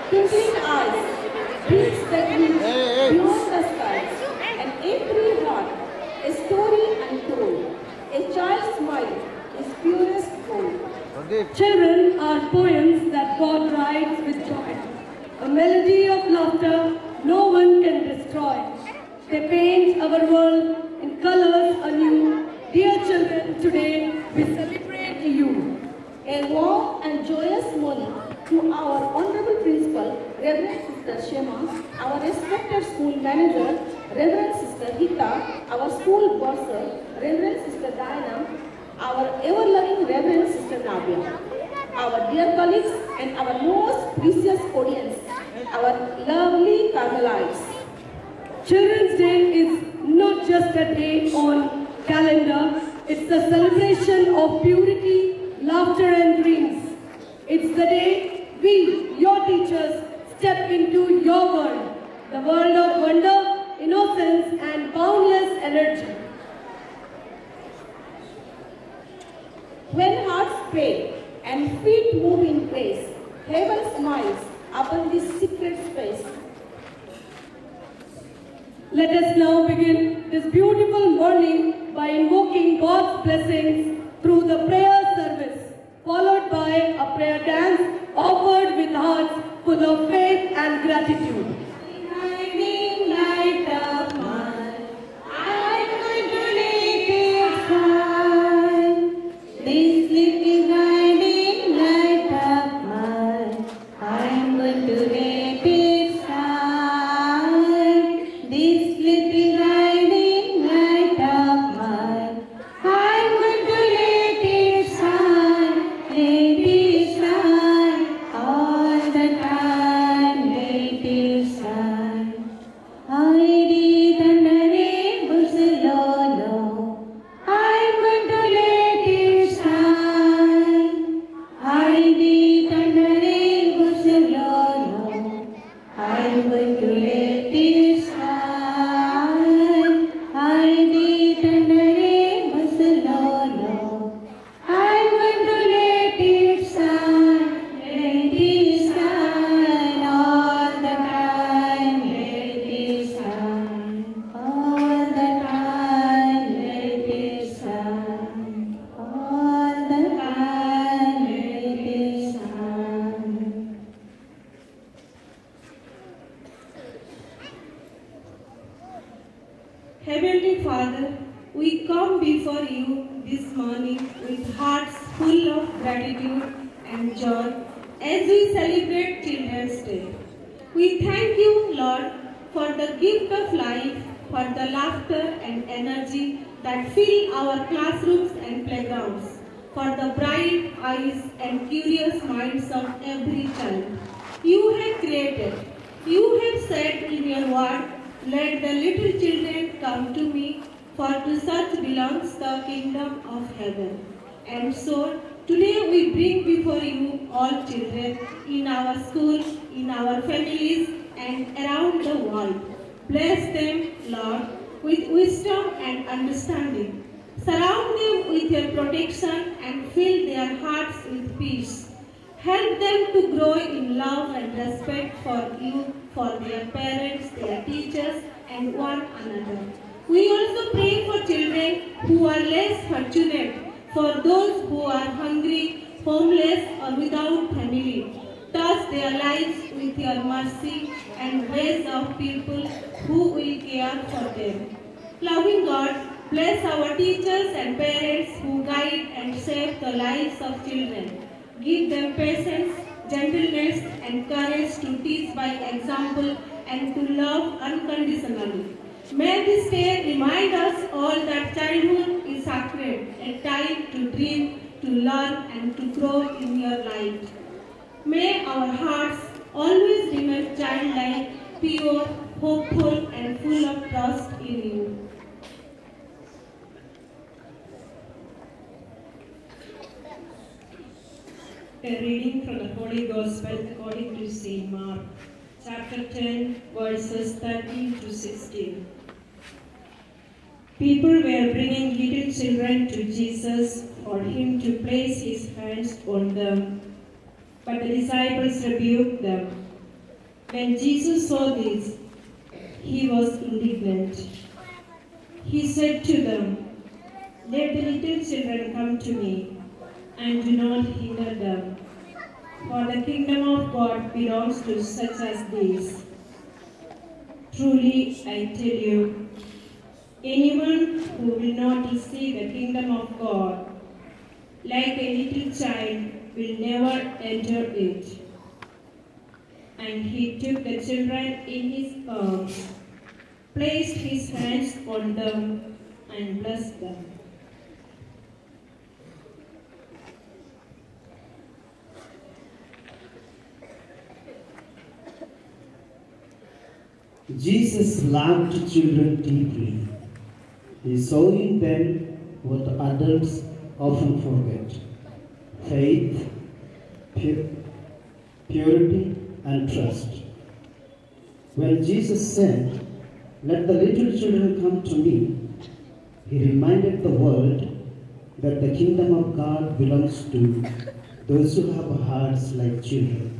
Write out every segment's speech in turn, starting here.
twinkling eyes, reach the reach beyond the skies, and every heart, a story untold, a child's smile is purest gold. Children are poems that God writes with joy, a melody of laughter no one can destroy. They paint our world in colors anew. Dear children, today we celebrate you. A warm and joyous morning to our Honorable Principal, Reverend Sister Shema, our respected school manager, Reverend Sister Hita, our school bursar, Reverend Sister Diana, our ever-loving Reverend Sister Navya, our dear colleagues and our most precious audience, our lovely Carmelites. Children's Day is not just a day on calendar, it's a celebration of purity, laughter and dreams. It's the day we, your teachers, step into your world, the world of wonder, innocence and boundless energy. When hearts pray and feet move in grace, heaven smiles upon this secret space. Let us now begin this beautiful morning by invoking God's blessings through the prayer service, followed by a prayer dance offered with hearts full of faith and gratitude. Shining light of mine, I'm going to let it shine. This little guiding light of mine, I'm going to let it shine. This little guiding light of mine, I'm going to let it shine all the time, let it shine. Hari Dandare Busalolo, I'm going to let it shine. Hari Dandare Busalolo, I'm going to let it shine. Hari Dandare Busalolo, I'm going to let it shine all the time, let it shine all the time, let it shine all the time, let it shine. Heavenly Father, we come before you this morning with hearts full of gratitude and joy as we celebrate Children's Day. We thank you, Lord, for the gift of life, for the laughter and energy that fill our classrooms and playgrounds, for the bright eyes and curious minds of every child you have created. You have said in your word, let the little children come to me, for to such belongs the kingdom of heaven. And so, today we bring before you all children in our school, in our families, and around the world. Bless them, Lord, with wisdom and understanding. Surround them with your protection and fill their hearts with peace. Help them to grow in love and respect for you, for their parents, their teachers, and one another. We also pray for children who are less fortunate, for those who are hungry, homeless, or without family. Touch their lives with your mercy and raise up people who will care for them. Loving God, bless our teachers and parents who guide and save the lives of children. Give them patience, gentleness, and courage to teach by example and to love unconditionally. May this day remind us all that childhood is sacred, a time to dream, to learn, and to grow in your light. May our hearts always remain childlike, pure, hopeful, and full of trust in you. A reading from the Holy Gospel according to St. Mark, chapter 10, verses 13 to 16. People were bringing little children to Jesus for him to place his hands on them, but the disciples rebuked them. When Jesus saw this, he was indignant. He said to them, "Let the little children come to me, and do not hinder them, for the kingdom of God belongs to such as these. Truly, I tell you, anyone who will not receive the kingdom of God like a little child will never enter it." And he took the children in his arms, placed his hands on them, and blessed them. Jesus loved children deeply. He saw in them what adults often forget: faith, purity, and trust. When Jesus said, "Let the little children come to me," he reminded the world that the kingdom of God belongs to those who have hearts like children,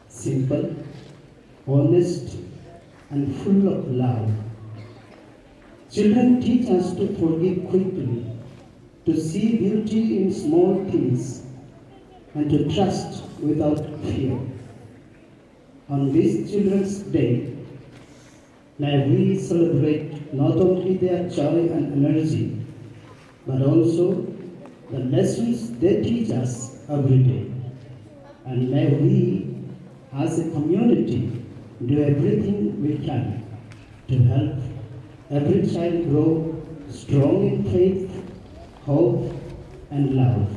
simple, honest, and full of love. Children teach us to forgive quickly, to see beauty in small things, and to trust without fear. On this Children's Day, may we celebrate not only their joy and energy, but also the lessons they teach us every day. And may we, as a community, do everything we can to help every child grow strong in faith, hope, and love.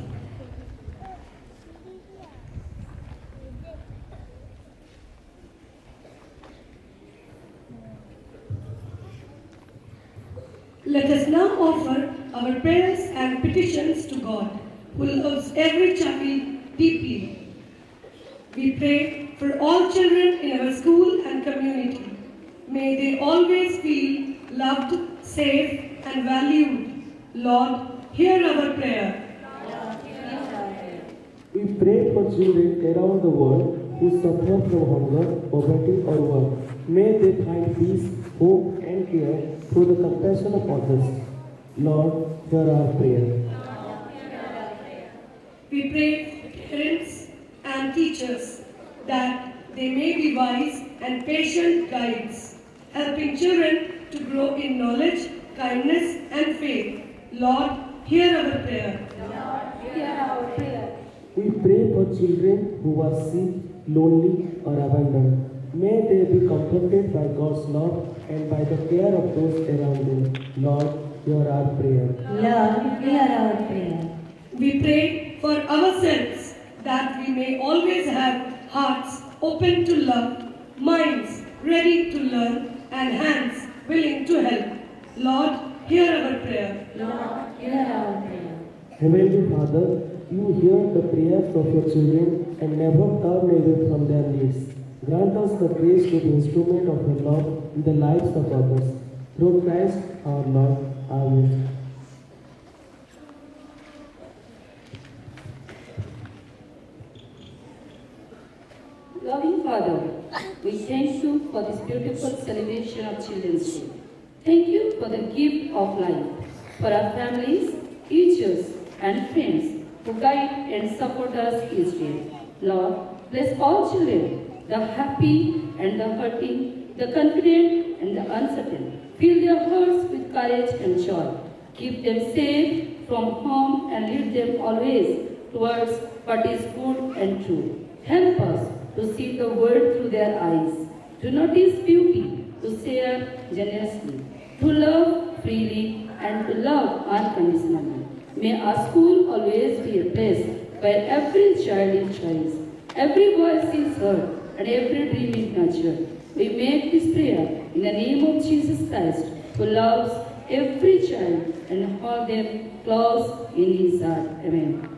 Let us now offer our prayers and petitions to God, who loves every child deeply. We pray for all children in our school and community. May they always feel loved, safe, and valued. Lord, hear our prayer. We pray for children around the world who suffer from hunger, poverty, or war. May they find peace, hope, and care through the compassion of others. Lord, hear our prayer. We pray for parents and teachers that they may be wise and patient guides, helping children to grow in knowledge, kindness, and faith. Lord, hear our prayer. Hear our prayer. We pray for children who are sick, lonely, or abandoned. May they be comforted by God's love and by the care of those around them. Lord, hear our prayer. Lord, hear our prayer. We pray for ourselves that we may always have hearts open to love, minds ready to learn, and hands willing to help. Lord, hear our prayer. Lord, hear our prayer. Heavenly Father, you hear the prayers of your children and never turn away from their needs. Grant us the grace to be instrument of your love in the lives of others. Through Christ our Lord. Amen. Loving Father, we thank you for this beautiful celebration of Children's Day. Thank you for the gift of life, for our families, teachers, and friends who guide and support us each day. Lord, bless all children, the happy and the hurting, the confident and the uncertain. Fill their hearts with courage and joy. Keep them safe from harm and lead them always towards what is good and true. Help us to see the world through their eyes, to notice beauty, to share generously, to love freely, and to love unconditionally. May our school always be a place where every child is cherished, every voice is heard, and every dream is nurtured. We make this prayer in the name of Jesus Christ, who loves every child and holds them close in his heart. Amen.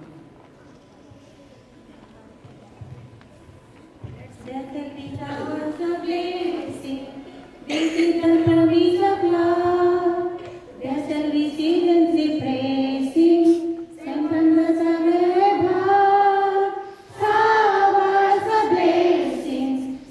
There can be showers of blessing. This is the promise of love. There shall be seasons of praising. Sent from the summer above. Showers of blessings.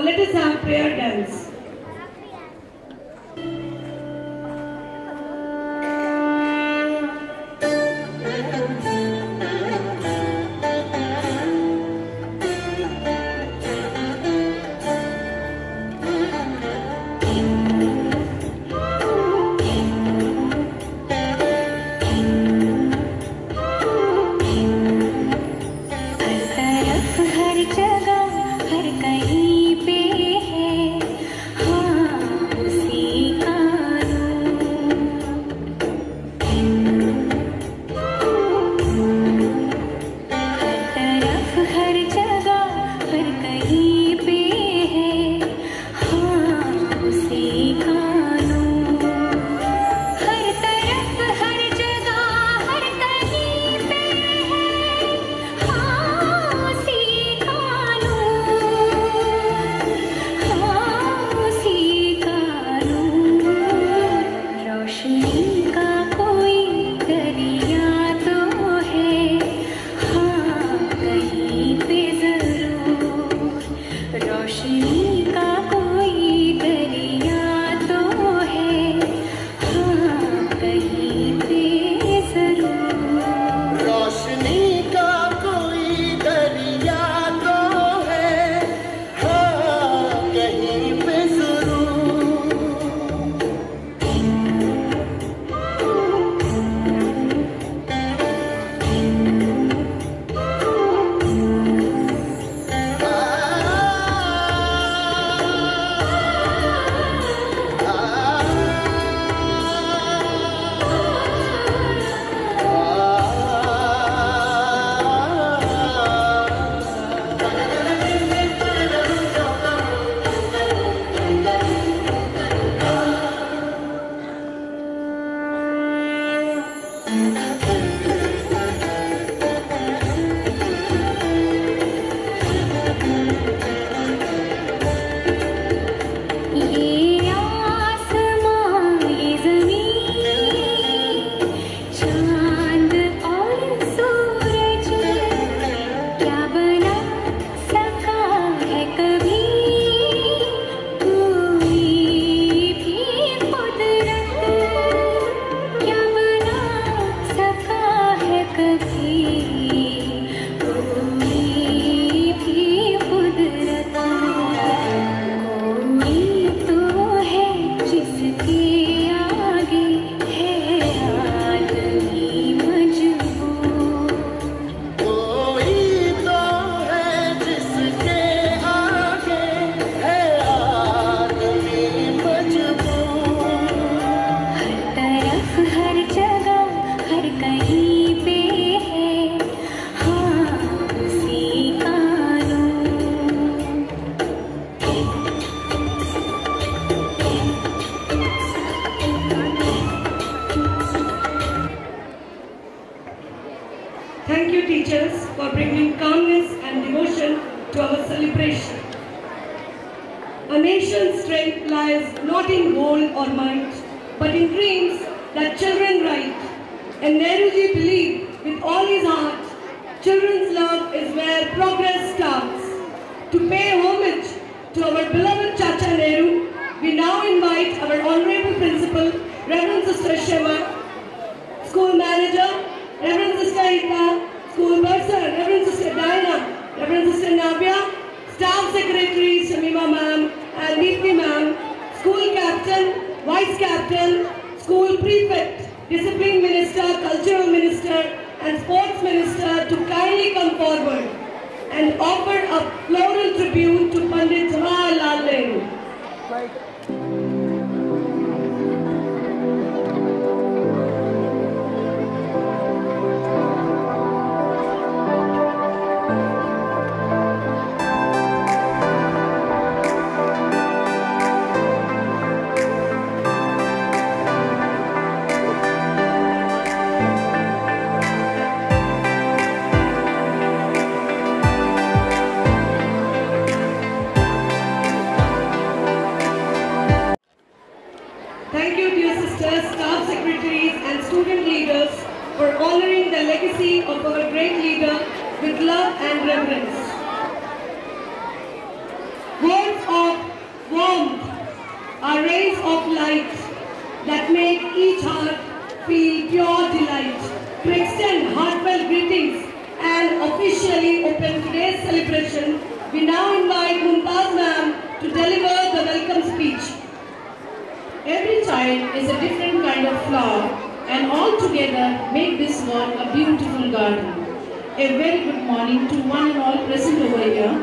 Now let us have prayer dance. Thank you, teachers, for bringing calmness and devotion to our celebration. A nation's strength lies not in gold or might, but in dreams that children write. And Nehruji believed with all his heart, children's love is where progress starts. To pay homage to our beloved Chacha Nehru, we now invite our Honorable Principal, Reverend Sister Shema, School Manager, Reverend Sister Hita, School Bursar, Reverend Sister Diana, Reverend Sister Navya, Staff Secretary Shamima Ma'am and Deepthi Ma'am, School Captain, Vice Captain, School Prefect, Discipline Minister, Cultural Minister and Sports Minister to kindly come forward and offer a floral tribute to Pandit Jawaharlal Nehru. Thank you, dear sisters, staff secretaries and student leaders for honoring the legacy of our great leader with love and reverence. Words are rays of light that make each heart feel pure delight. To extend heartfelt greetings and officially open today's celebration, we now invite Mumtaz ma'am to deliver the welcome speech. Every child is a different kind of flower, and all together make this world a beautiful garden. A very good morning to one and all present over here.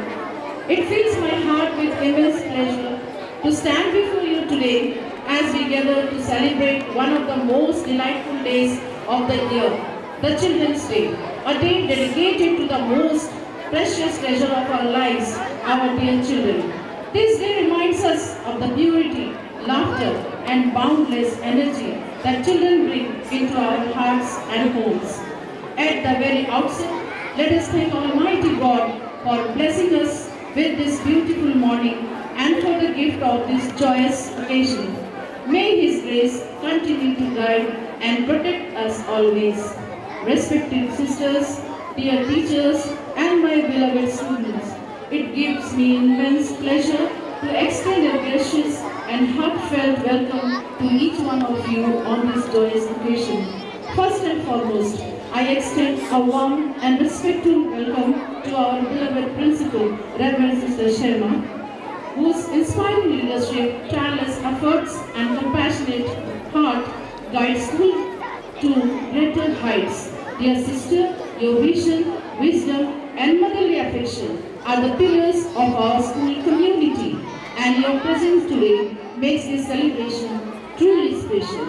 It fills my heart with immense pleasure to stand before you today as we gather to celebrate one of the most delightful days of the year, the Children's Day, a day dedicated to the most precious treasure of our lives, our dear children. This day reminds us of the purity, laughter and boundless energy that children bring into our hearts and homes. At the very outset, let us thank Almighty God for blessing us with this beautiful morning and for the gift of this joyous occasion. May His grace continue to guide and protect us always. Respected sisters, dear teachers, and my beloved students, it gives me immense pleasure to extend a gracious and heartfelt welcome to each one of you on this joyous occasion. First and foremost, I extend a warm and respectful welcome to our beloved principal, Reverend Sister Sharma, whose inspiring leadership, tireless efforts, and compassionate heart guide school to greater heights. Dear sister, your vision, wisdom, and motherly affection are the pillars of our school community, and your presence today makes this celebration truly special.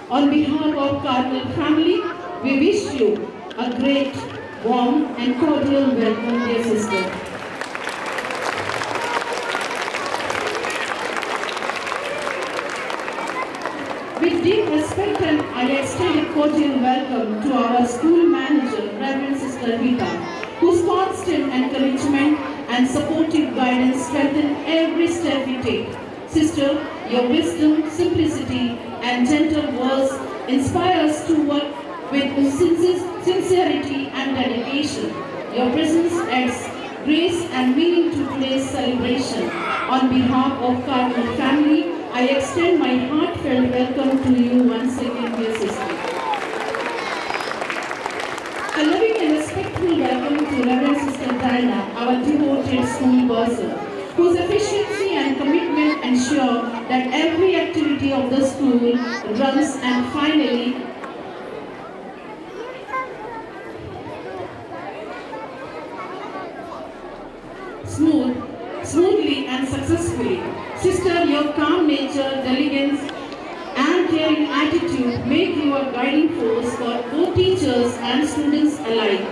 On behalf of Carmel family, we wish you a great, warm, and cordial welcome, dear sister. With deep respect, I extend a cordial welcome to our school manager, Reverend Sister Rita, whose constant encouragement and supportive guidance strengthen every step we take. Sister, your wisdom, simplicity, and gentle words inspire us to work with sincerity and dedication. Your presence adds grace and meaning to today's celebration. On behalf of Carmel family, I extend my heartfelt welcome to you once again, dear sister. A loving and respectful welcome to Reverend Sister Diana, our devoted school bursar, whose efficiency and commitment ensure that every activity of the school runs and finally smoothly and successfully. Sister, your calm nature, diligence, and caring attitude make you a guiding force for both teachers and students alike.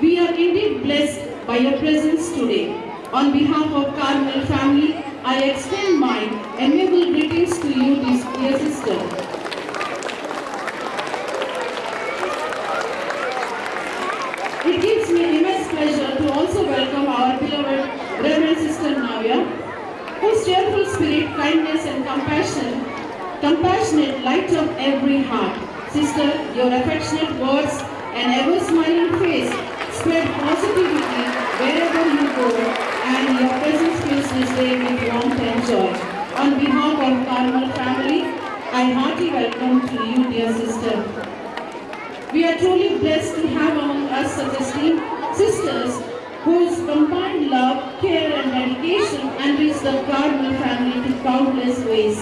We are indeed blessed by your presence today. On behalf of Carmel family, I extend my amiable greetings to you, dear sister. It gives me immense pleasure to also welcome our beloved Reverend Sister Navya, whose cheerful spirit, kindness, and compassionate light up every heart. Sister, your affectionate words and ever-smiling face spread positivity wherever you go, and your presence fills this day with warmth and joy. On behalf of Carmel family, I heartily welcome to you, dear sister. We are truly blessed to have among us such esteemed sisters whose combined love, care, and dedication enrich the Carmel family to countless ways.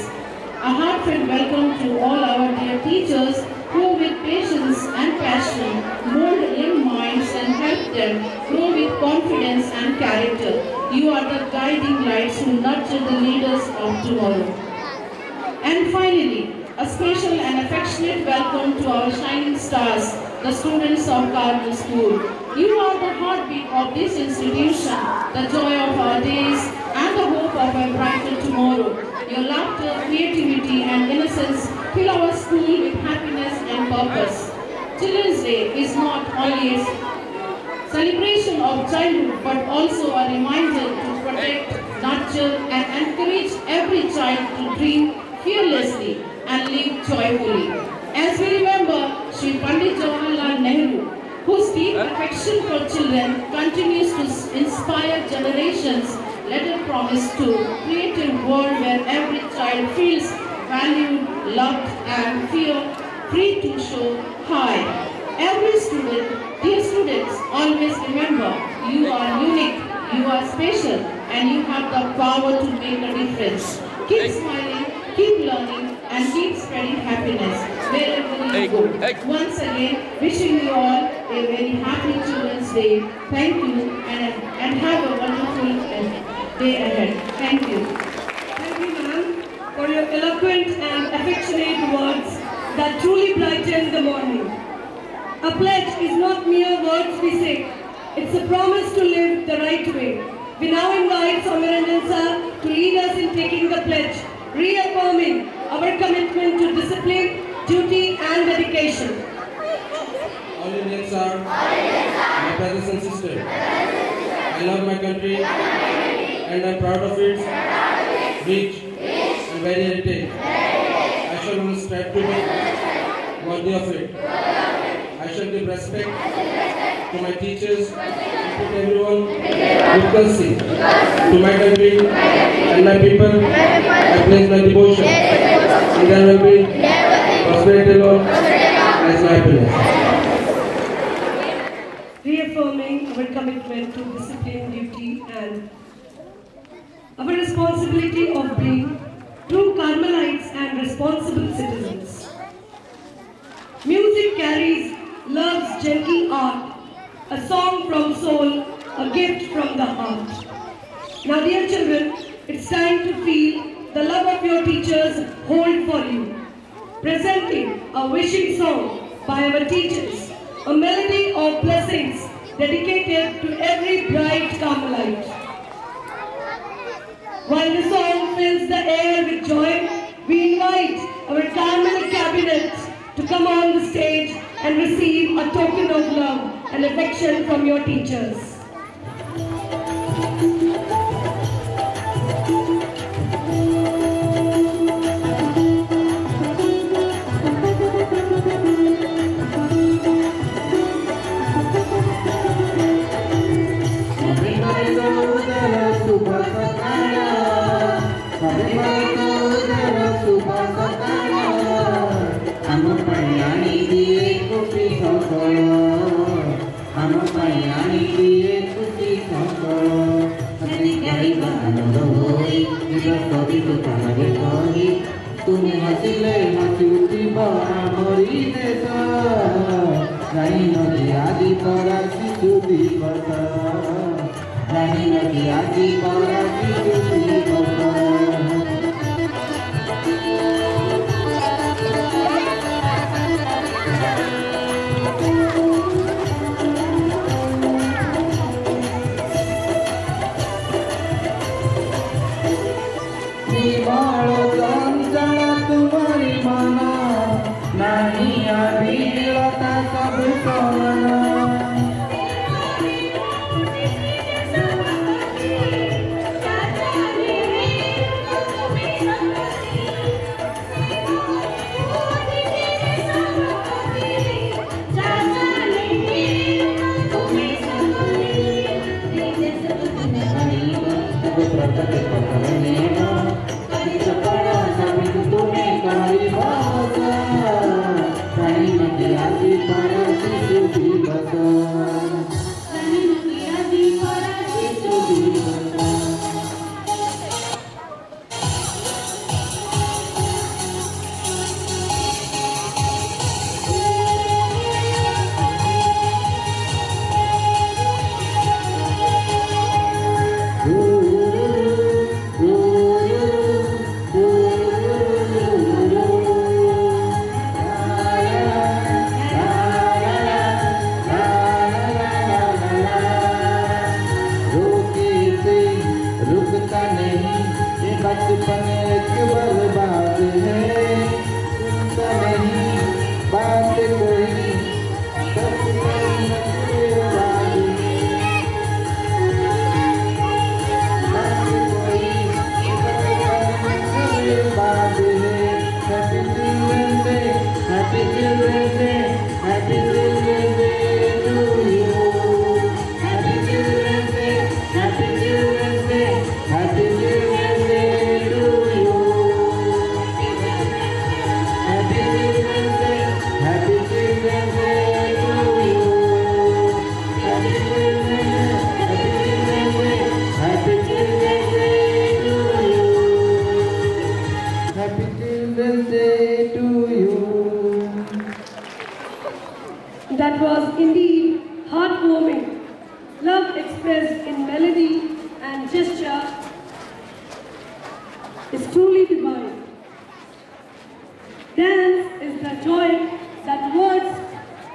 A heartfelt welcome to all our dear teachers who with patience and passion mold young minds and help them grow with confidence and character. You are the guiding lights who nurture the leaders of tomorrow. And finally, a special and affectionate welcome to our shining stars, the students of Carmel School. You are the heartbeat of this institution, the joy of our days, and the hope of a brighter tomorrow. Your laughter, creativity, and innocence fill our school with happiness and purpose. Children's Day is not only a celebration of childhood, but also a reminder to protect, nurture, and encourage every child to dream fearlessly and live joyfully. As we remember Shri Pandit Jawaharlal Nehru, whose deep affection for children continues to inspire generations let us promise to create a world where every child feels valued, loved, and free to show high. Every student, dear students, always remember you are unique, you are special, and you have the power to make a difference. Keep smiling, keep learning, and keep spreading happiness wherever you go. Once again, wishing you all a very happy Children's Day. Thank you, and have a wonderful day ahead. Thank you. Thank you, ma'am, for your eloquent and affectionate words that truly brighten the morning. A pledge is not mere words we say. It's a promise to live the right way. We now invite Somaranjan sir to lead us in taking the pledge, reaffirming our commitment to discipline, duty and dedication. All Indians are my brothers and sisters. I love my country and I'm proud of its rich and varied heritage. I shall always strive to be worthy of it. I shall give respect to my teachers and to everyone equal. To my country and my people, I place my devotion. And there will be prosperity alone as my happiness. Reaffirming our commitment to discipline, duty and our responsibility of being true Carmelites and responsible citizens. Music carries love's gentle art, a song from soul, a gift from the heart. Now dear children, it's time to feel the love of your teachers hold for you. Presenting a wishing song by our teachers, a melody of blessings dedicated to every bright Carmelite. While the song fills the air with joy, we invite our Carmelite cabinet to come on the stage and receive a token of love and affection from your teachers. तुम्हें हसिले हसुती बड़ा मोरी देसा रानी नदी आदि परा शिशु दिवसा रानी नदी आदि परा शिशु दिवसा is truly divine. Dance is the joy that words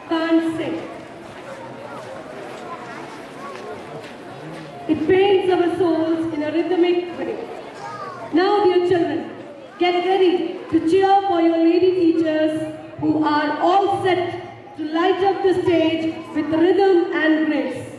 can't say. It paints our souls in a rhythmic way. Now, dear children, get ready to cheer for your lady teachers who are all set to light up the stage with rhythm and grace.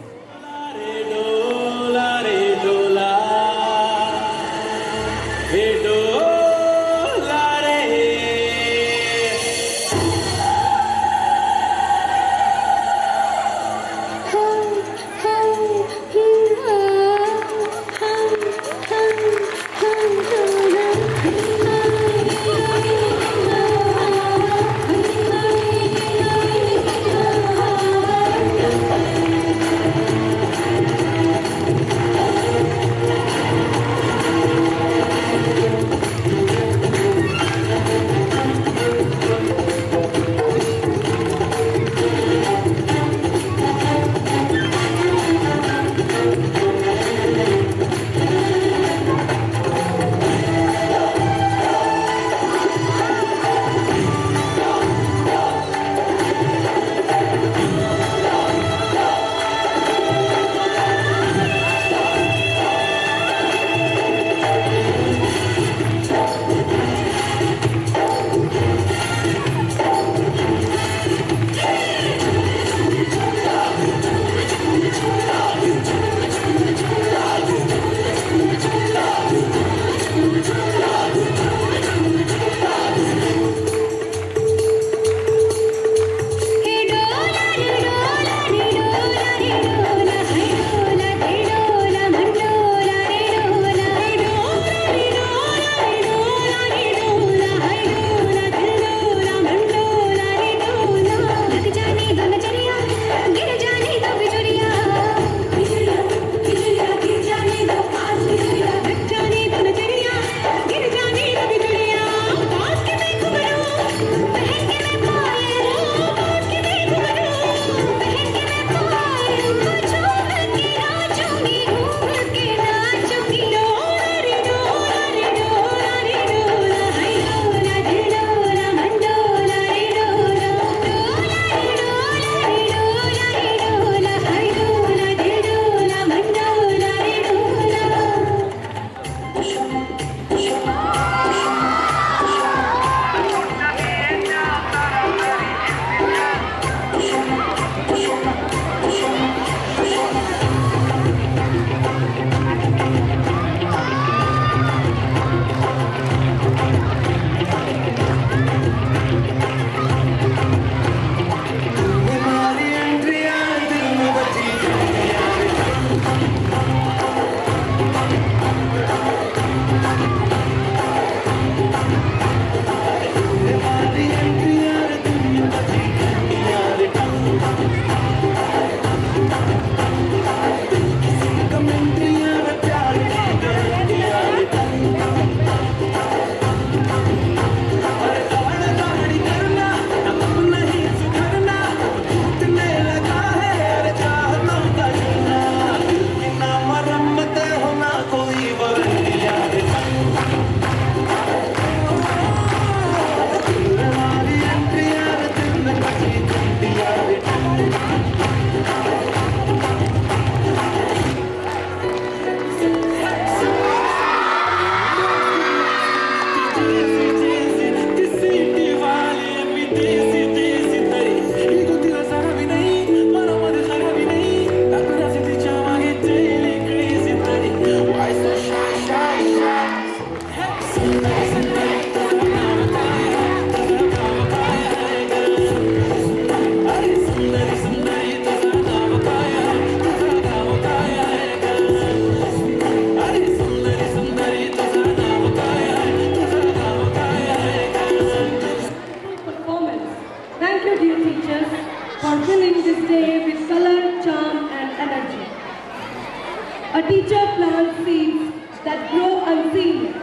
A teacher plants seeds that grow unseen,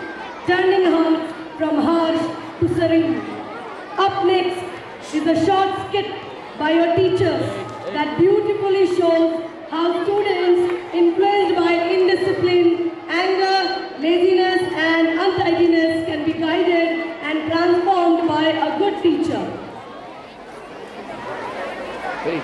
turning hearts from harsh to serene. Up next is a short skit by your teachers that beautifully shows how students influenced by indiscipline, anger, laziness and untidiness can be guided and transformed by a good teacher. Hey.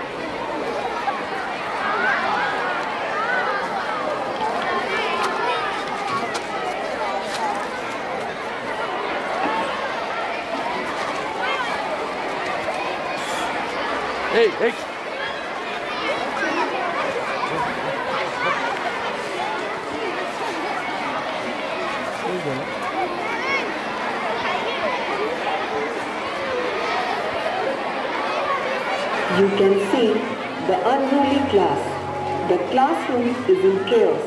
Hey, hey. You can see the unruly class. The classroom is in chaos.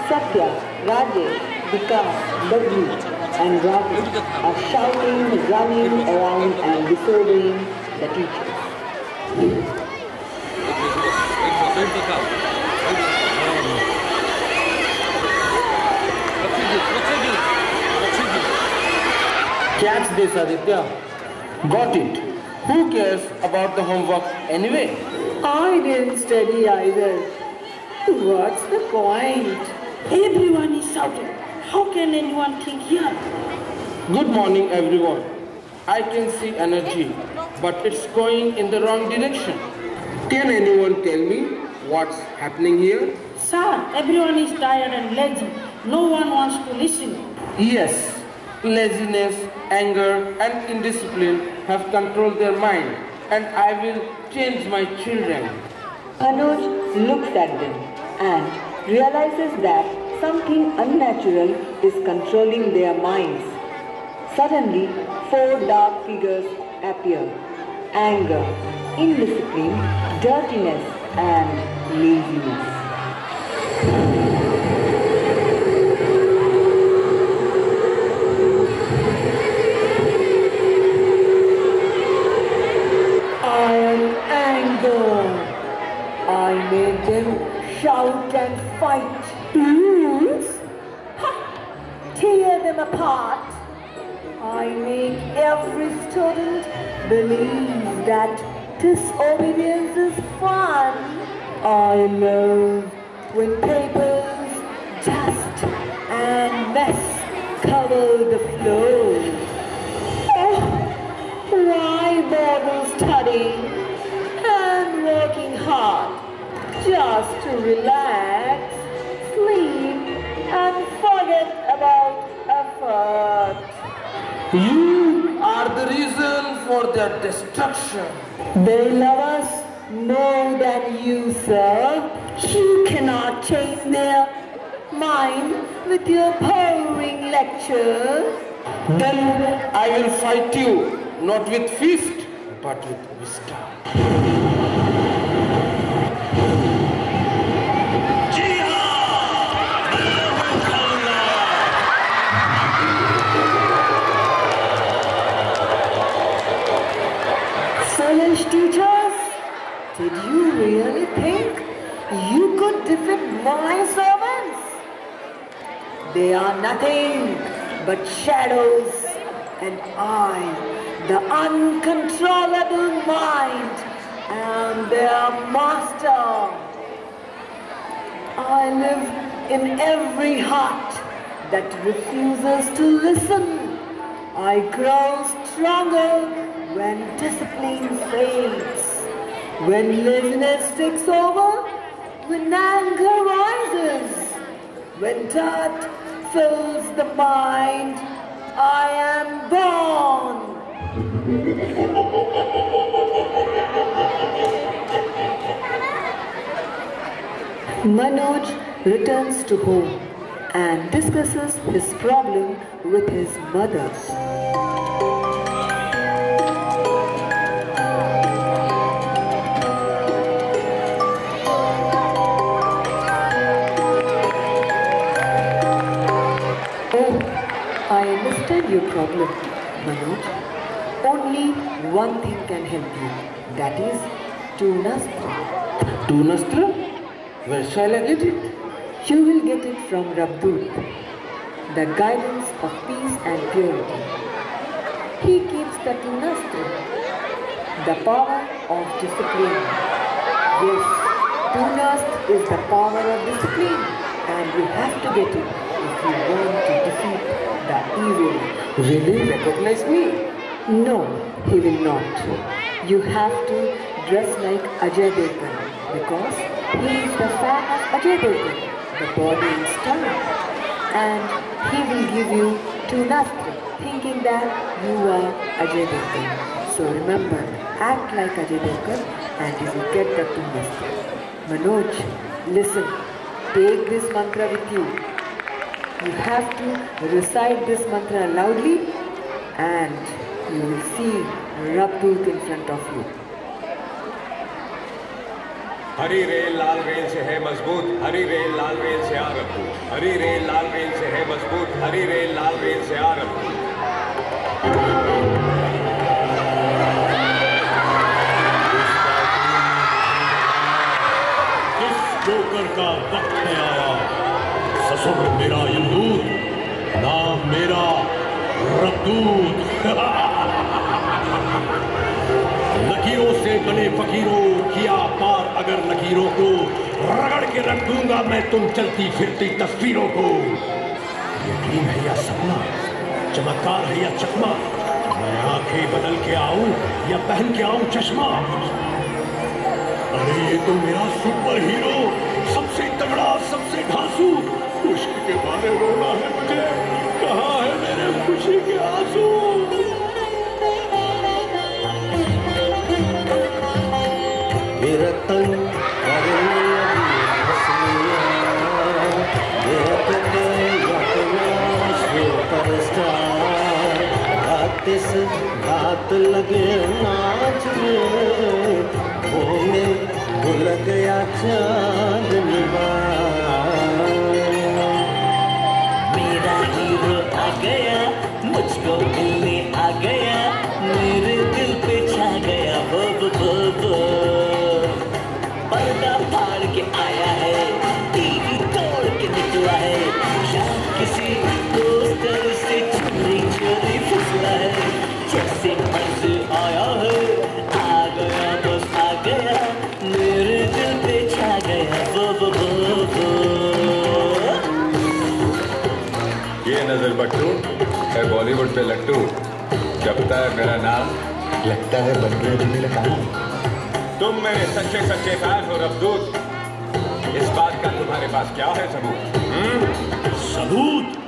Satya, Rajesh, Vikas, Badru and Rahul are shouting, running around and disobeying the teachers. Catch this, Aditya. Got it. Who cares about the homework anyway? I didn't study either. What's the point? Everyone is shouting. How can anyone think here? Good morning, everyone. I can see energy, but it's going in the wrong direction. Can anyone tell me what's happening here? Sir, everyone is tired and lazy. No one wants to listen. Yes, laziness, anger and indiscipline have controlled their mind, and I will change my children. Anuj looks at them and realizes that something unnatural is controlling their minds. Suddenly, 4 dark figures appear: anger, indiscipline, dirtiness and laziness. I am anger. I made them shout and fight. Rules? Tear them apart. I make every student believe that disobedience is fun. I love when papers, dust and mess cover the floor. Oh, why bother studying and working hard just to relax, sleep and forget about effort? You are the reason for their destruction. They love us more than you, sir. You cannot change their mind with your powering lectures. Then I will fight you, not with fist, but with wisdom. Foolish teachers, did you really think you could defeat my servants? They are nothing but shadows, and I, the uncontrollable mind, am their master. I live in every heart that refuses to listen. I grow stronger when discipline fades, when laziness takes over, when anger rises, when doubt fills the mind, I am born. Manoj returns to home and discusses his problem with his mother. I understand your problem, Manoj. Only one thing can help you. That is Tunastra. Tunastra? Where shall I get it? You will get it from Rabdut, the guidance of peace and purity. He keeps the Tunastra, the power of discipline. Yes, Tunastra is the power of discipline, and you have to get it if you want to defeat the Will he recognize me? No, he will not. You have to dress like Ajay Devgan because he is the fan of Ajay Devgan, the body in style. And he will give you Tunastra, thinking that you are Ajay Devgan. So remember, act like Ajay Devgan and you will get the Tunastra. Manoj, listen, take this mantra with you. You have to recite this mantra loudly and you will see Rabdoot in front of you. Hari rail Lal rail से है मजबूत, हरी rail लाल rail से आ रबूत, हरी rail लाल rail से है मजबूत, हरी rail लाल rail से आ रबूत। इस joker का वक्त है आया, ससुर मेरा यमदूत, नाम मेरा रबदूत। लकीरों से बने फकीरों, किया पार अगर लकीरों को, रगड़ के रख दूंगा मैं तुम चलती फिरती तस्वीरों को। यकीन है या सपना, चमत्कार है या चकमा, मैं आंखें बदल के आऊं या पहन के आऊं चश्मा। अरे ये तो मेरा सुपर हीरो, सबसे तगड़ा सबसे धांसू, खुशी के मारे रोना है मुझे, कहाँ है मेरे खुशी के आंसू। मेरा तन करने सुपरस्टार, घात लगे नाच में, वो में भूल गया चांद मेरा हीरो आ गया, मुझको मिलने आ गया, मेरे दिल पे छा गया वो पर्दा फाड़ के आया है, टीवी तोड़ के निकला है, या किसी पोस्टर से चोरी चोरी फिसला है, जैसे मर्जी आया है, आ गया बस आ गया, मेरे दिल पे छा गया वो ये नजर बट्टू है बॉलीवुड पे लट्टू, जपता है मेरा नाम, लगता है बन गया जो मेरा काम। तुम मेरे सच्चे सच्चे फैन हो रबदूत, इस बात का तुम्हारे पास क्या है सबूत? सबूत?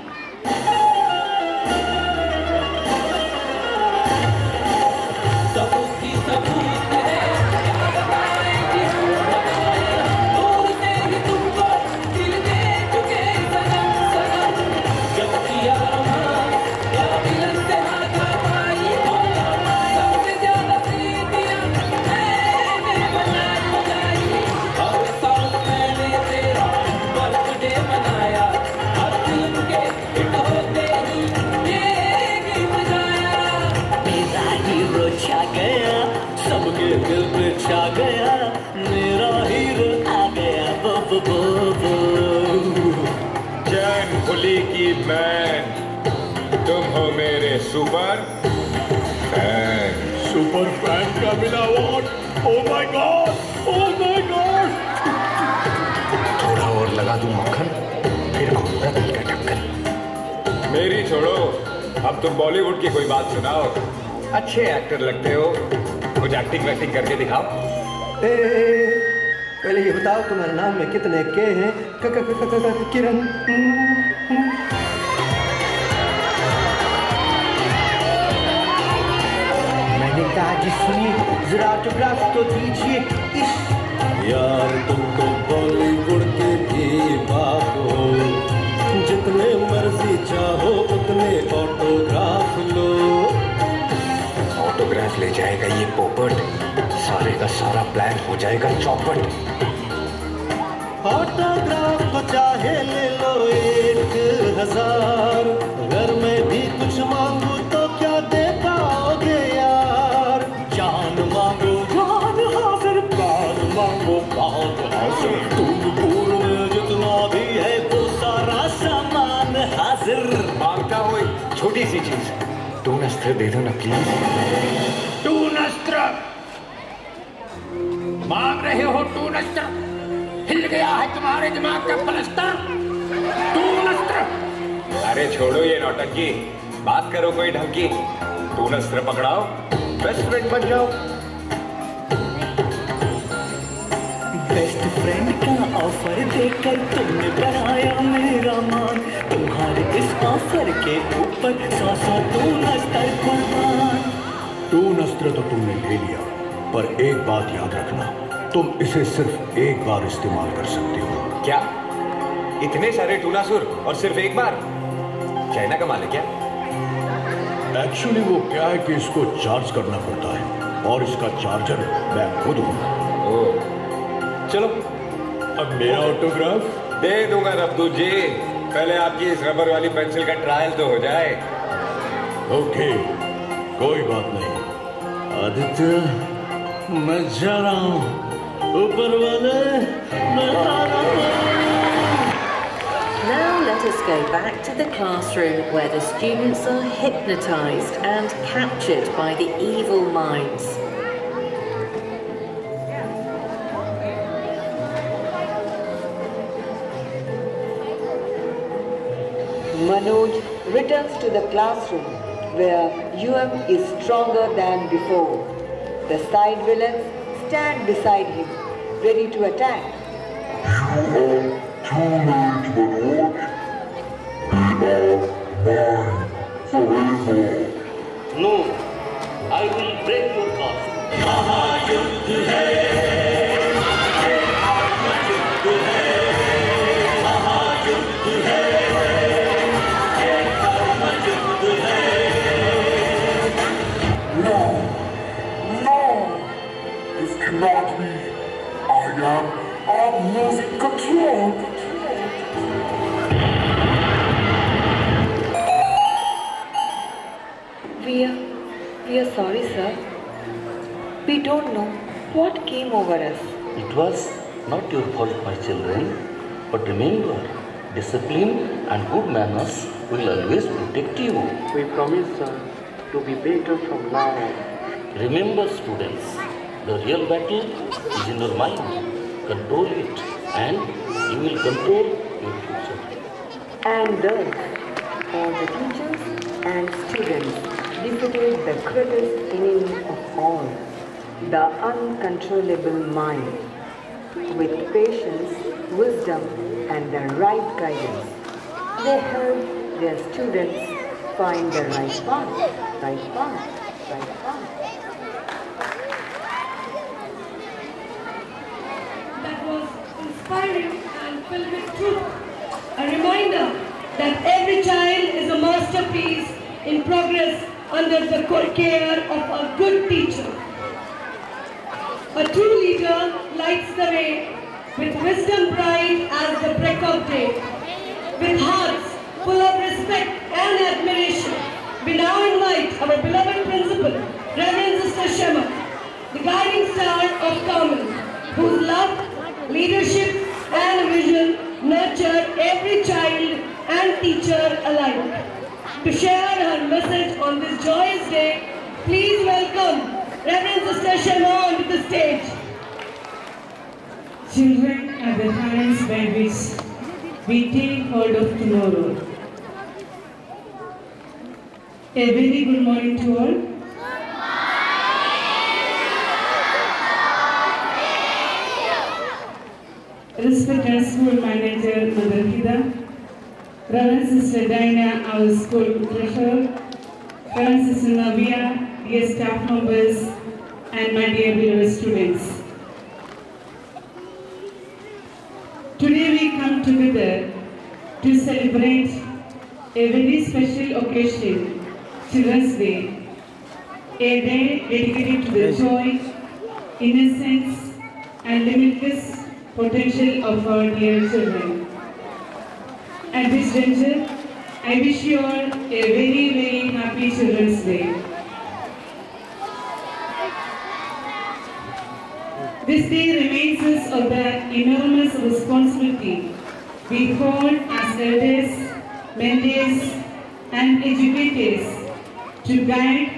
दिल पे छा गया, मेरा हीरो आ गया चैन खुली की मैन, तुम हो मेरे सुपर फैन। सुपर फैन का मिला award, oh my God, oh my God. थोड़ा और लगा दूं मक्खन, फिर घूमता दिल का ढक्कन। मेरी छोड़ो, अब तुम बॉलीवुड की कोई बात सुनाओ, अच्छे एक्टर लगते हो, कुछ एक्टिंग वैक्टिंग करके दिखाओ। पहले ये बताओ तुम्हारे नाम में कितने के हैं? किरण। मैंने कहा जी सुनिए, जरा ऑटोग्राफ तो दीजिए। इस यार तुम तो बॉलीवुड के भी बाप हो, जितने मर्जी चाहो उतने ऑटोग्राफ लो। ऑटोग्राफ ले जाएगा ये पोपट, सारे का सारा प्लान हो जाएगा चौपट। ऑटोग्राफ तो चाहे ले लो 1000, अगर मैं भी कुछ मांगू तो क्या दे पाओगे यार? जान मांगो जान हाजिर, प्राण मांगो प्राण हाजिर, तुम पूर में जितना भी है वो सारा सामान हाजिर। मांगता हो छोटी सी चीज, टूनस्त्र दे दो ना प्लीज। टूनस्त्र मांग रहे हो? टूनस्त्र हिल गया है तुम्हारे दिमाग का प्लास्टर? टूनस्त्र? अरे छोड़ो ये नौटंकी, बात करो कोई ढंग की। तू नस्त्र पकड़ाओ, बेस्ट फ्रेंड बन जाओ। बेस्ट फ्रेंड का ऑफर देकर तुमने बनाया मेरा मान। तुम्हारे इस ऑफर के ऊपर 100 टून अस्त्र कुर्बान। टून अस्त्र तो तुमने ले लिया, पर एक बात याद रखना, तुम इसे सिर्फ एक बार इस्तेमाल कर सकते हो। क्या? इतने सारे टूनासुर और सिर्फ एक बार? चाइना का माल है क्या? एक्चुअली वो क्या है कि इसको चार्ज करना पड़ता है और इसका चार्जर मैं खुद हूँ। चलो अब मेरा ऑटोग्राफ दे दूंगा रब्दूत जी, पहले आपकी इस रबर वाली पेंसिल का ट्रायल तो हो जाए। ओके, कोई बात नहीं। आदित्य, मैं जा रहा हूँ। ऊपर वाले, मैं जा रहा हूँ। Now let us go back to the classroom where the students are hypnotized and captured by the evil minds. Manoj returns to the classroom where UM is stronger than before. The side villains stand beside him, ready to attack. No, I will break your fast. महायुद्ध है, महायुद्ध है, महायुद्ध है, महायुद्ध है। No, no, this cannot be. I am losing control. We are sorry, sir. We don't know what came over us. It was not your fault, my children. But remember, discipline and good manners will always protect you. We promise, sir, to be better from now on. Remember, students, the real battle is in your mind. Control it, and you will control your future. And thus, all the teachers and students defeated the greatest enemy of all, the uncontrollable mind. With patience, wisdom, and the right guidance, they helped their students find the right path, right path, right path. That was inspiring and filled with truth. A reminder that every child is a masterpiece in progress under the care of a good teacher. A true leader lights the way with wisdom bright as the break of day. With hearts full of respect and admiration, we now invite our beloved principal, Reverend Sister Shema, the guiding star of Carmel, whose love, leadership and vision nurture every child and teacher alike. To share her message on this joyous day, please welcome Reverend Sister Shema onto the stage. Children are the hands by which we take hold of tomorrow. A very good morning to all. Respected school manager Mother Hida, Reverend Sister Diana, our school treasurer, Reverend Sister Navia, dear staff members, and my dear beloved students. Today we come together to celebrate a very special occasion, Children's Day, a day dedicated to the joy, innocence, and limitless potential of our dear children. At this juncture, I wish you all a very, very happy Children's Day. This day reminds us of the enormous responsibility we hold as elders, mentors, and educators to guide,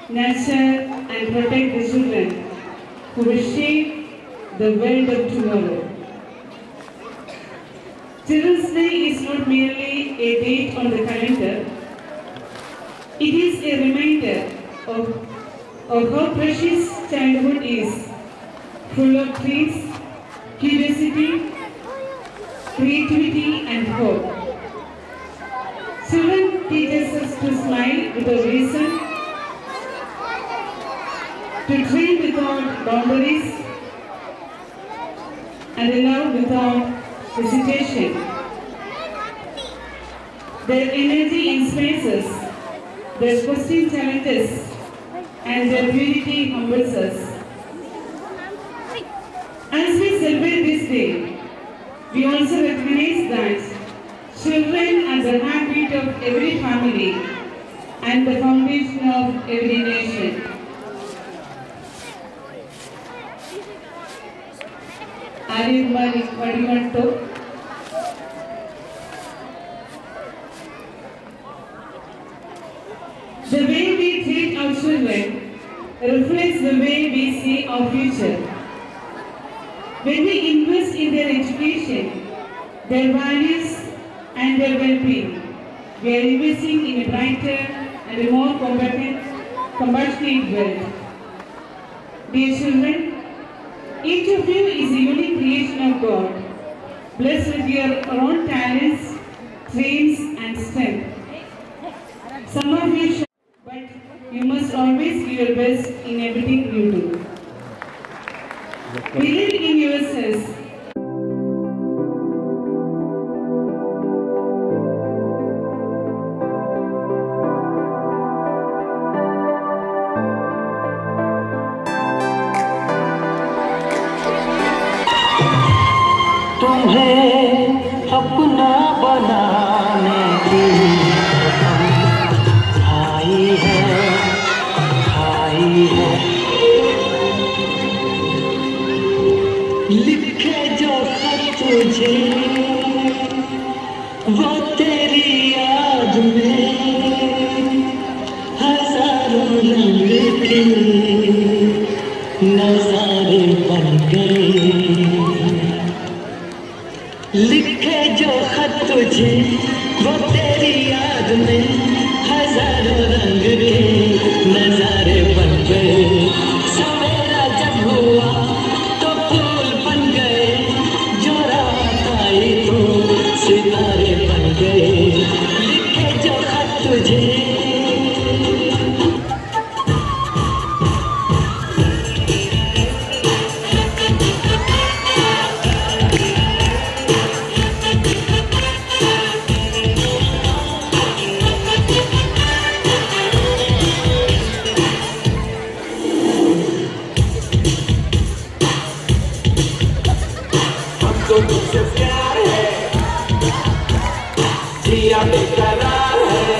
nurture, and protect the children who will shape the world of tomorrow. Children's Day is not merely a date on the calendar, It is a reminder of how precious childhood is, full of dreams, curiosity, creativity and hope. Children teaches us to smile without reason, to dream without boundaries, and love without hesitation. Their energy inspires us, their question challenges, and their purity humbles us. As we celebrate this day, we also recognize that children are the heartbeat of every family and the foundation of every nation. Kumari, what do you want to? The way we treat our children reflects the way we see our future. When we invest in their education, their values and their well-being, we are investing in a brighter and a more compassionate world. Dear children, each of you is a unique creation of God, blessed with your own talents, dreams and strength. Some of you should, but you must always give your best in everything you do. Believe in yourselves. तुम्हें अपना बनाने की खाई है लिखे जो खत तुझे वो तेरी याद में हजारों रंग के नजारे बन गए लिखे जो खत तुझे वो तेरी याद में हजारों रंग के नजारे बन गए सवेरा जब हुआ तो फूल बन गए जो रात आई तो सितारे बन गए लिखे जो खत तुझे तुझसे प्यार है जिया बेकरार है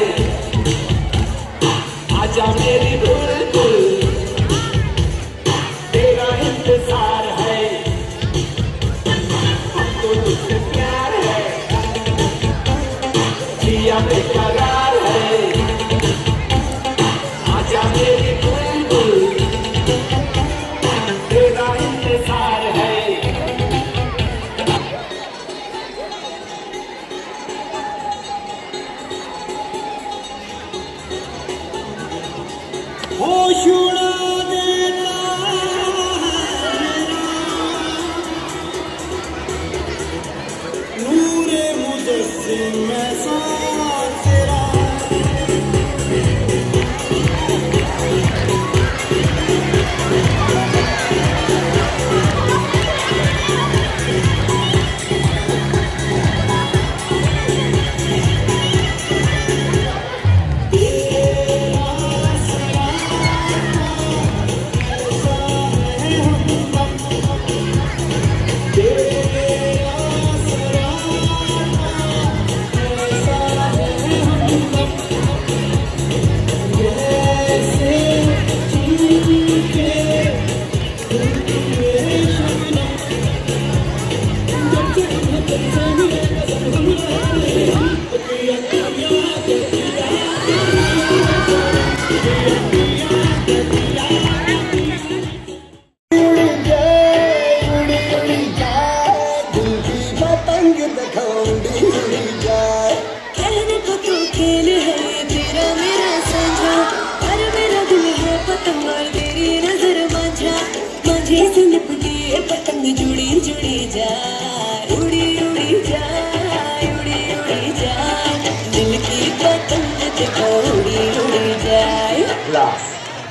उड़ी जाए। क्लास,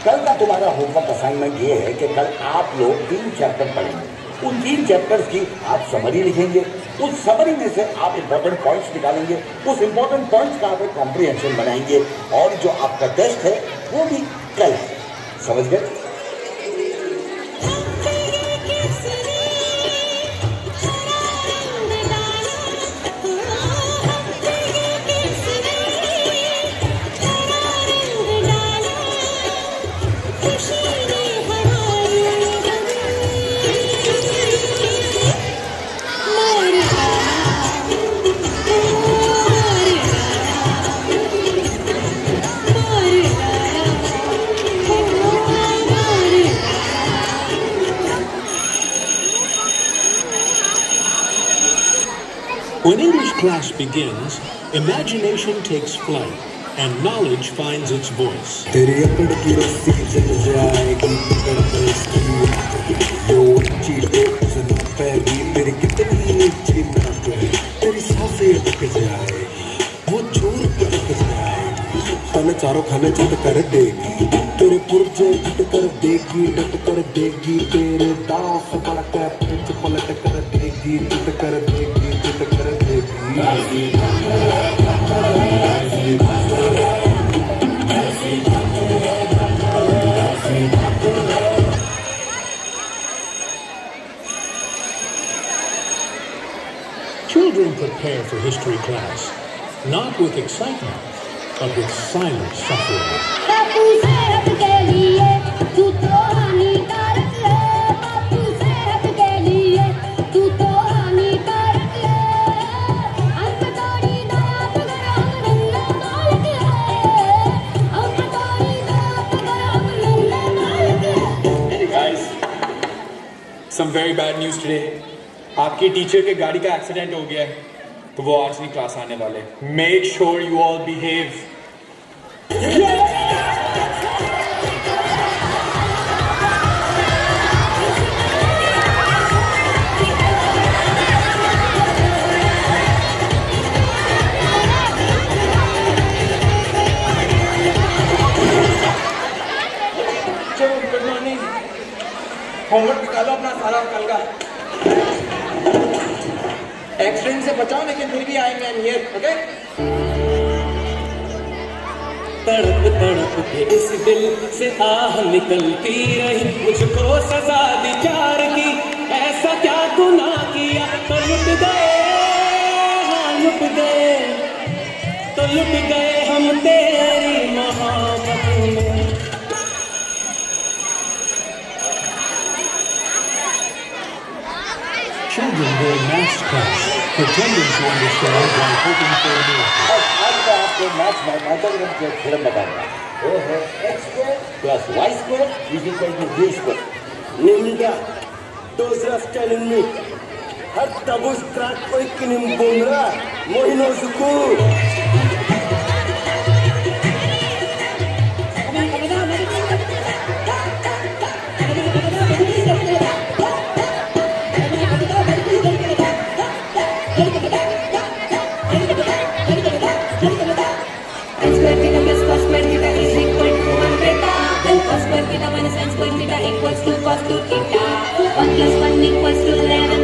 कल का तुम्हारा होमवर्क असाइनमेंट ये है कि कल आप लोग 3 चैप्टर पढ़ेंगे। उन 3 चैप्टर्स की आप समरी लिखेंगे। उस समरी में से आप इंपॉर्टेंट पॉइंट्स निकालेंगे। उस इंपॉर्टेंट पॉइंट्स का आप एक कॉम्प्रिहेंशन बनाएंगे और जो आपका टेस्ट है वो भी कल है। समझ गए? When English class begins, imagination takes flight and knowledge finds its voice. तेरी अकड़ की रस्सी जल जाएगी तेरी कितनी ऊंची नाक है, तेरी सांसें अटक जाएगी, वो चोर अटक जाएगी, तने चारों खाने चट कर देगी, तेरे पुर्जे डट कर देगी, तेरे दांव से बढ़कर पिच पलट कर देगी, टट कर देगी। Children prepare for history class, not with excitement, but with silent suffering. बापू सेहत के लिए तू तो हानिकारक है, बापू सेहत के लिए तू तो हानिकारक है, अंकतोड़ी दांत गरम नन्ना बालक है, अंकतोड़ी दांत गरम नन्ना बालक है। Hey guys, some very bad news today. आपकी टीचर के गाड़ी का एक्सीडेंट हो गया है, तो वो आज नहीं क्लास आने वाले। Make sure you all behave. चलो, गुड मॉर्निंग। होमवर्क निकालो अपना सारा कल का। एक्सीडेंट से बचाओ, लेकिन फिर भी आई एम हियर, ओके? तड़प तड़प के इस दिल से आह निकलती रही, मुझको सजा दी प्यार की, ऐसा क्या गुनाह किया तो लुट गए, हाँ लुट गए, तो लुट गए हम तेरी मोहब्बत में। Children wear masks, pretending to understand while hoping for a miracle. आज मैं आपको मैथमेटिक्स के थ्योरम बताऊंगा। वो है x² + y² = v²। Ninja, those are telling me. Har tabus crack koi kinim bomra, mohino zuku.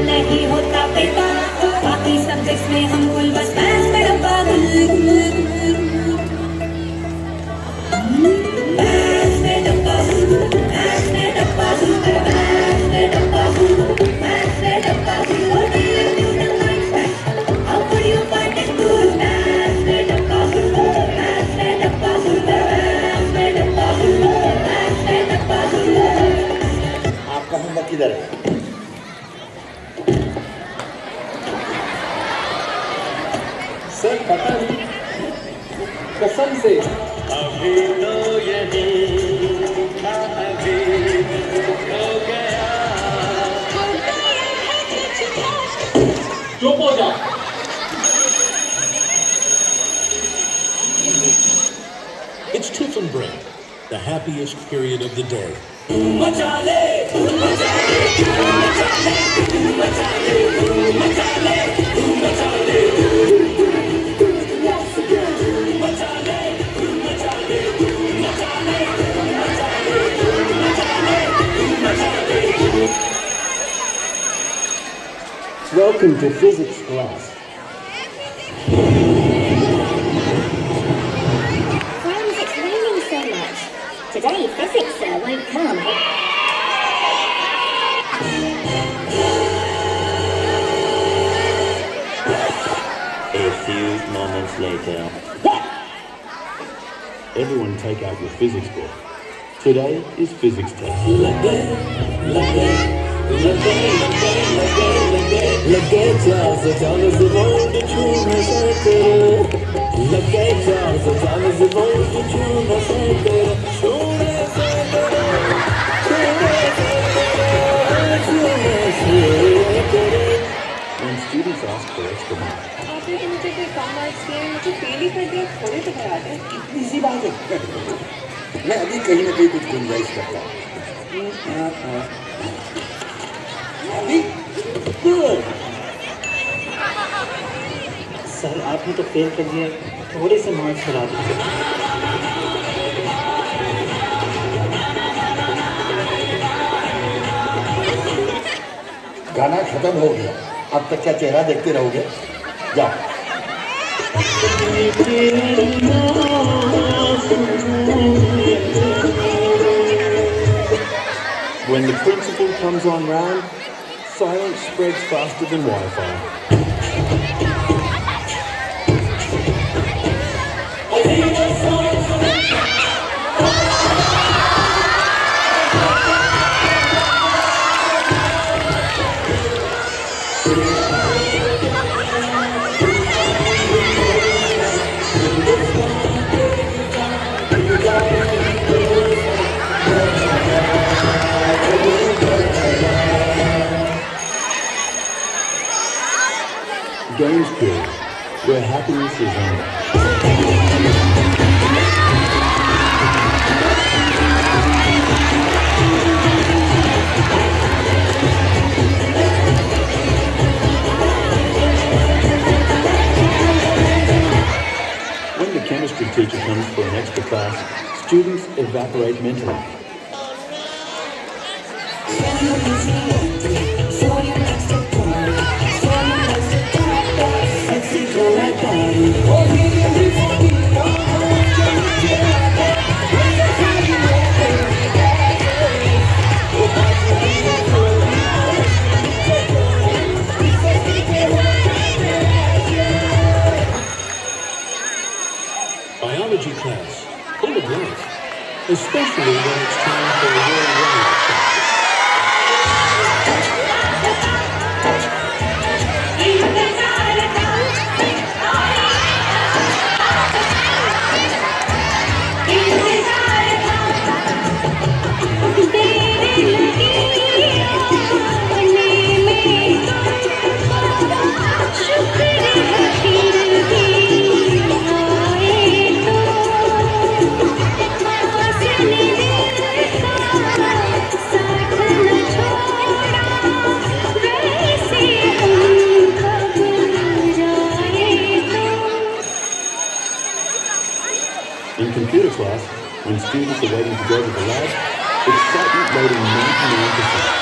नहीं होता बेटा, बाकी सब्जेक्ट्स में हम गुल बस मैथ्स में डब्बा गुल, मैथ्स में डब्बा गुल, मैथ्स में डब्बा गुल, मैथ्स में डब्बा गुल, मैथ्स में डब्बा गुल। What do you do to learn special? How could you find it cool? Maths में डब्बा गुल, मैथ्स में डब्बा गुल, मैथ्स में डब्बा गुल, मैथ्स में डब्बा गुल। आपका होमवर्क किधर है? सर पता नहीं, कसम से। अभी तो यही था, अभी हो गया। चुप हो जा। It's tiffin break, the happiest period of the day. मचा ले, मचा ले, मचा ले, मचा ले, मचा ले, मचा ले, मचा ले। Welcome to physics class. Friends, it's raining so much. Today, physics won't come. A few moments later. Everyone take out your physics book. Today is physics test. लगे चार से चालीस वोल्ट छूने से तेरे लगे चार से चालीस वोल्ट छूने से तेरे छूने से तेरे When students ask for extra marks, आपने तो मुझे कोई कम मार्क्स दिए मुझे फेल ही कर दिया थोड़े तो करा दे इतनी सी बात है मैं अभी कहीं ना कहीं कुछ गुंजाइश करता हूँ अभी गुड सर आपने तो फेल कर दिया थोड़े से मार्क्स करा दीजिए गाना खत्म हो गया अब तक क्या चेहरा देखते रहोगे जाओ When the principal comes on round, silence spreads faster than Wi-Fi. Games period, where happiness is on. When the chemistry teacher comes for an extra class, students evaporate mentally. Biology class, full of life, especially when it's time for a world-round practice. In computer class, when students are waiting to go to the lab, excitement loading 99%.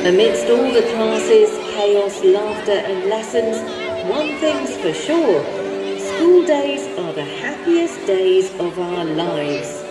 Amidst all the classes, chaos, laughter and lessons, one thing's for sure, school days are the happiest days of our lives.